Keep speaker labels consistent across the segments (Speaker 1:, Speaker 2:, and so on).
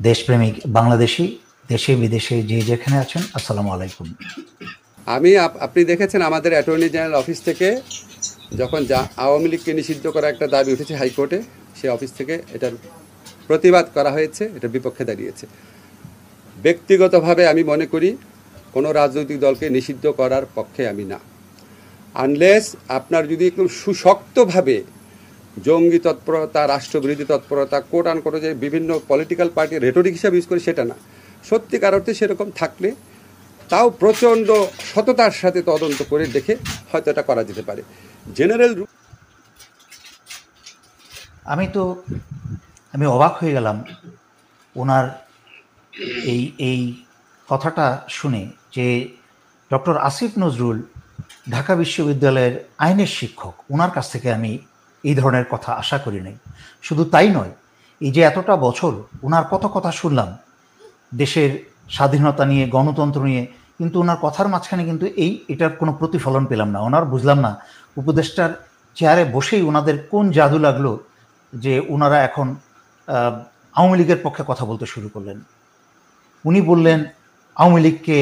Speaker 1: দেশপ্রেমিক বাংলাদেশি দেশে বিদেশে যে যেখানে আছেন, আসসালামু আলাইকুম।
Speaker 2: আপনি দেখেছেন আমাদের অ্যাটর্নি জেনারেল অফিস থেকে যখন আওয়ামী লীগকে নিষিদ্ধ করা একটা দাবি উঠেছে হাইকোর্টে, সে অফিস থেকে এটার প্রতিবাদ করা হয়েছে, এটার বিপক্ষে দাঁড়িয়েছে। ব্যক্তিগতভাবে আমি মনে করি কোনো রাজনৈতিক দলকে নিষিদ্ধ করার পক্ষে আমি না, আনলেস আপনার যদি একদম সুশক্তভাবে জঙ্গি তৎপরতা, রাষ্ট্রবিরোধী তৎপরতা, কোট আনকোট যে বিভিন্ন পলিটিক্যাল পার্টি রেটরিক হিসাবে ইউজ করে, সেটা না। সত্যিকার অর্থে সেরকম থাকলে তাও প্রচণ্ড সততার সাথে তদন্ত করে দেখে হয়তো এটা করা যেতে পারে। জেনারেল
Speaker 1: আমি অবাক হয়ে গেলাম ওনার এই কথাটা শুনে, যে ডক্টর আসিফ নজরুল ঢাকা বিশ্ববিদ্যালয়ের আইনের শিক্ষক, ওনার কাছ থেকে আমি এই ধরনের কথা আশা করি নাই। শুধু তাই নয়, এই যে এতটা বছর ওনার কত কথা শুনলাম দেশের স্বাধীনতা নিয়ে, গণতন্ত্র নিয়ে, কিন্তু ওনার কথার মাঝখানে কিন্তু এটার কোনো প্রতিফলন পেলাম না। ওনার বুঝলাম না উপদেষ্টার চেয়ারে বসেই ওনাদের কোন জাদু লাগলো যে ওনারা এখন আওয়ামী লীগের পক্ষে কথা বলতে শুরু করলেন। উনি বললেন আওয়ামী লীগকে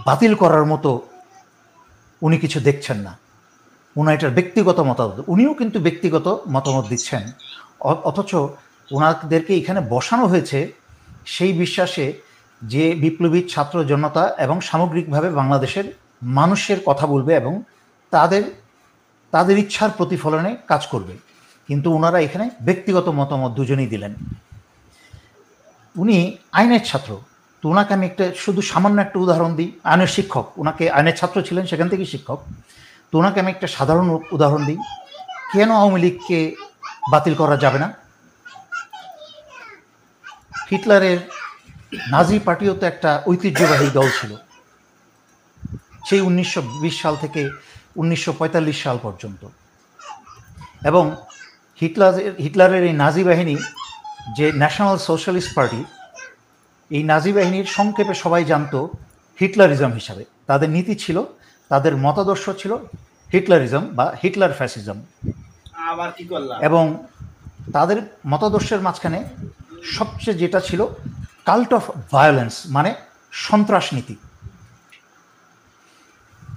Speaker 1: বাতিল করার মতো উনি কিছু দেখছেন না, ওনার এটার ব্যক্তিগত মতামত। উনিও কিন্তু ব্যক্তিগত মতামত দিচ্ছেন, অথচ ওনাদেরকে এখানে বসানো হয়েছে সেই বিশ্বাসে যে বিপ্লবী ছাত্র জনতা এবং সামগ্রিকভাবে বাংলাদেশের মানুষের কথা বলবে এবং তাদের ইচ্ছার প্রতিফলনে কাজ করবে। কিন্তু ওনারা এখানে ব্যক্তিগত মতামত দুজনেই দিলেন। উনি আইনের ছাত্র, তো ওনাকে আমি শুধু সামান্য একটা উদাহরণ দিই। আইনের শিক্ষক, ওনাকে আইনের ছাত্র ছিলেন, সেখান থেকেই শিক্ষক। তো ওনাকে আমি একটা সাধারণ উদাহরণ দিই, কেন আওয়ামী লীগকে বাতিল করা যাবে না? হিটলারের নাজি পার্টিও তো একটা ঐতিহ্যবাহী দল ছিল, সেই 1920 সাল থেকে 1945 সাল পর্যন্ত। এবং হিটলারের এই নাজি বাহিনী, যে ন্যাশনাল সোশ্যালিস্ট পার্টি, এই নাজি বাহিনীর সংক্ষেপে সবাই জানতো হিটলারিজম হিসাবে। তাদের নীতি ছিল, তাদের মতাদর্শ ছিল হিটলারিজম বা হিটলার ফ্যাসিজম। এবং তাদের মতাদর্শের মাঝখানে সবচেয়ে যেটা ছিল কাল্ট অফ ভায়োলেন্স, মানে সন্ত্রাস নীতি।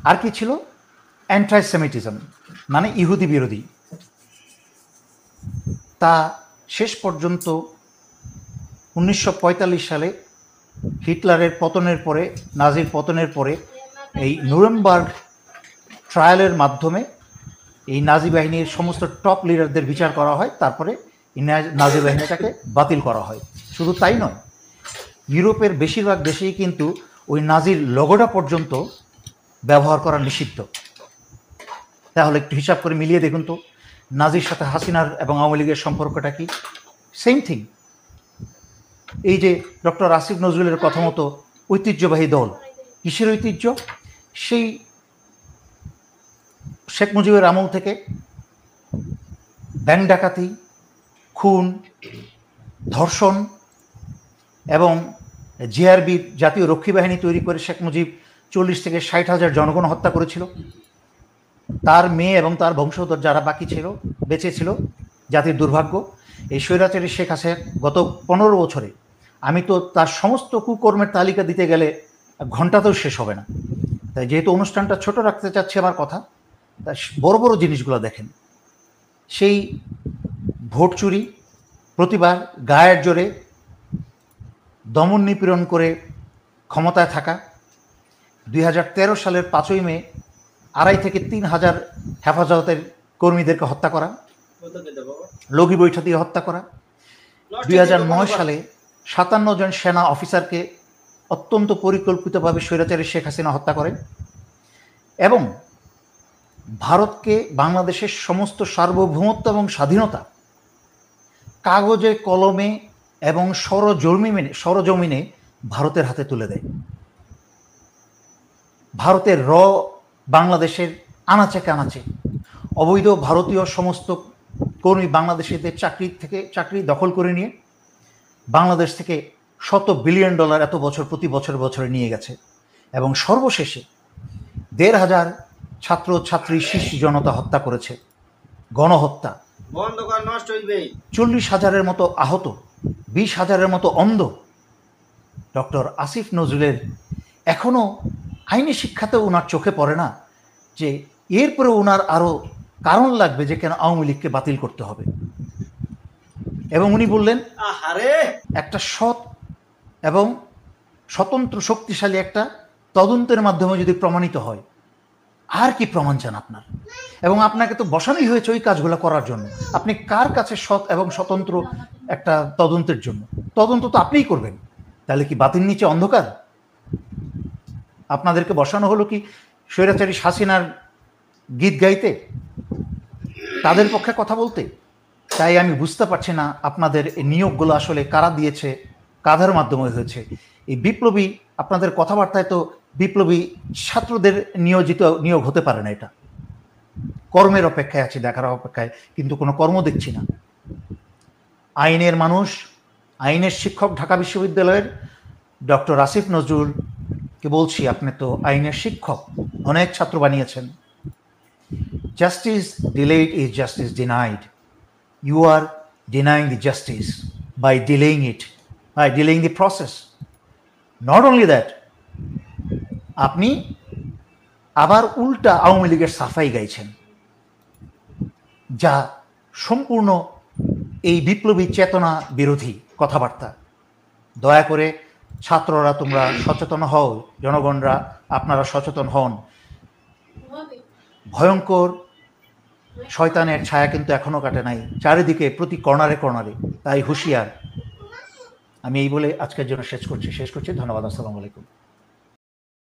Speaker 1: আর কি ছিল? অ্যান্টাইসেমিটিজম, মানে ইহুদি বিরোধী। তা শেষ পর্যন্ত 1945 সালে হিটলারের পতনের পরে, নাজির পতনের পরে, এই নুরেমবার্গ ট্রায়ালের মাধ্যমে এই নাজি বাহিনীর সমস্ত টপ লিডারদের বিচার করা হয়, তারপরে এই নাজি বাহিনীটাকে বাতিল করা হয়। শুধু তাই নয়, ইউরোপের বেশিরভাগ দেশেই কিন্তু ওই নাজির লোগোটা পর্যন্ত ব্যবহার করা নিষিদ্ধ। তাহলে একটু হিসাব করে মিলিয়ে দেখুন তো, নাজির সাথে হাসিনার এবং আওয়ামী লীগের সম্পর্কটা কি? Same thing. এই যে ডক্টর আসিফ নজরুলের কথা মতো ঐতিহ্যবাহী দল, কিসের ঐতিহ্য? সেই শেখ মুজিবের আমল থেকে ব্যাংক ডাকাতি, খুন, ধর্ষণ এবং জিআরবি জাতীয় রক্ষী বাহিনী তৈরি করে শেখ মুজিব 40 থেকে 60,000 জনগণ হত্যা করেছিল। তার মেয়ে এবং তার বংশধর যারা বাকি ছিল, বেঁচে ছিল, জাতির দুর্ভাগ্য। এই স্বৈরাচারী শেখ হাসিনা গত 15 বছরে, আমি তো তার সমস্ত কুকর্মের তালিকা দিতে গেলে ঘন্টাতেও শেষ হবে না। তাই যেহেতু অনুষ্ঠানটা ছোট রাখতে চাচ্ছি আমার কথা, তাই বড় বড় জিনিসগুলো দেখেন। সেই ভোট চুরি, প্রতিবার গায়ের জোরে দমন নিপীড়ন করে ক্ষমতায় থাকা, 2013 সালের 5ই মে 2,500 থেকে 3,000 হেফাজতের কর্মীদেরকে হত্যা করা, লগি বৈঠা দিয়ে হত্যা করা, 2009 সালে 57 জন সেনা অফিসারকে অত্যন্ত পরিকল্পিতভাবে স্বৈরাচারী শেখ হাসিনা হত্যা করেন, এবং ভারতকে বাংলাদেশের সমস্ত সার্বভৌমত্ব এবং স্বাধীনতা কাগজে কলমে এবং সরজমিনে ভারতের হাতে তুলে দেয়। ভারতের বাংলাদেশের আনাচে কানাচে অবৈধ ভারতীয় সমস্ত কর্মী বাংলাদেশিদের চাকরি দখল করে নিয়ে বাংলাদেশ থেকে $100 বিলিয়ন এত বছর প্রতি বছরে নিয়ে গেছে। এবং সর্বশেষে 1,500 ছাত্র ছাত্রী শিশু জনতা হত্যা করেছে, গণহত্যা। 40,000-এর মতো আহত, 20,000-এর মতো অন্ধ ডক্টর আসিফ নজরুলের এখনও আইনি শিক্ষাতেও ওনার চোখে পড়ে না যে এরপরে ওনার আরও কারণ লাগবে যে কেন আওয়ামী লীগকে বাতিল করতে হবে। এবং উনি বললেন একটা সৎ এবং স্বতন্ত্র শক্তিশালী একটা তদন্তের মাধ্যমে যদি প্রমাণিত হয়, আর কি প্রমাণ চান আপনার? এবং আপনাকে তো বসানোই হয়েছে ওই কাজগুলো করার জন্য। আপনি কার কাছে সৎ এবং স্বতন্ত্র একটা তদন্তের জন্য? তদন্ত তো আপনিই করবেন। তাহলে কি বাতিল নিচে অন্ধকার? আপনাদেরকে বসানো হলো কি স্বৈরাচারী হাসিনার গীত গাইতে, তাদের পক্ষে কথা বলতে? তাই আমি বুঝতে পারছি না আপনাদের এই নিয়োগগুলো আসলে কারা দিয়েছে, কাদের মাধ্যমে হয়েছে। এই বিপ্লবী আপনাদের কথাবার্তায় তো বিপ্লবী ছাত্রদের নিয়োগ হতে পারে না। এটা কর্মের অপেক্ষায় আছি, দেখার অপেক্ষায়, কিন্তু কোনো কর্ম দেখছি না। আইনের মানুষ, আইনের শিক্ষক ঢাকা বিশ্ববিদ্যালয়ের ডক্টর আসিফ নজরুলকে বলছি, আপনি তো আইনের শিক্ষক, অনেক ছাত্র বানিয়েছেন। Justice delayed is justice denied. You are denying the justice by delaying it, by delaying the process. Not only that, আপনি আবার উল্টা আওয়ামী লীগের সাফাই গাইছেন, যা সম্পূর্ণ এই বিপ্লবী চেতনা বিরোধী কথাবার্তা। দয়া করে ছাত্ররা তোমরা সচেতন হও, জনগণরা আপনারা সচেতন হন। ভয়ঙ্কর শয়তানের ছায়া কিন্তু এখনো কাটে নাই, চারিদিকে প্রতি কর্নারে কর্নারে। তাই হুঁশিয়ার। আমি এই বলে আজকের জন্য শেষ করছি। ধন্যবাদ। আসসালামু আলাইকুম।